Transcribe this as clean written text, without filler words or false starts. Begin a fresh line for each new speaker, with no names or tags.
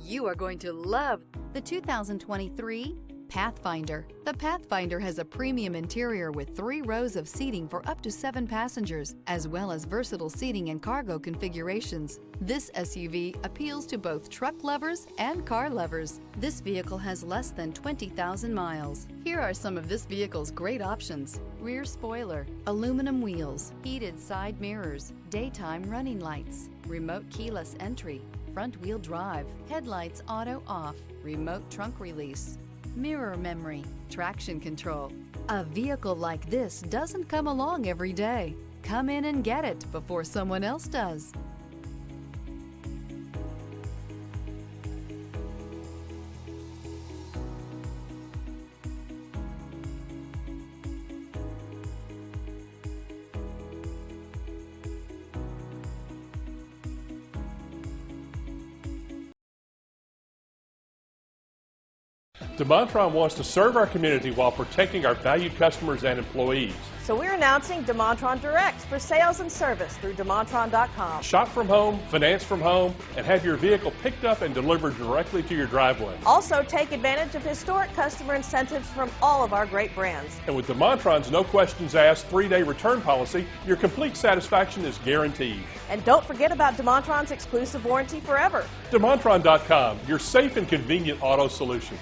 You are going to love the 2023 Pathfinder. The Pathfinder has a premium interior with 3 rows of seating for up to 7 passengers, as well as versatile seating and cargo configurations. This SUV appeals to both truck lovers and car lovers. This vehicle has less than 20,000 miles. Here are some of this vehicle's great options: rear spoiler, aluminum wheels, heated side mirrors, daytime running lights, remote keyless entry, front-wheel drive, headlights auto off, remote trunk release, mirror memory, traction control. A vehicle like this doesn't come along every day. Come in and get it before someone else does.
DeMontrond wants to serve our community while protecting our valued customers and employees.
So we're announcing DeMontrond Direct for sales and service through DeMontrond.com.
Shop from home, finance from home, and have your vehicle picked up and delivered directly to your driveway.
Also, take advantage of historic customer incentives from all of our great brands.
And with DeMontrond's no questions asked 3-day return policy, your complete satisfaction is guaranteed.
And don't forget about DeMontrond's exclusive warranty forever.
DeMontrond.com, your safe and convenient auto solution.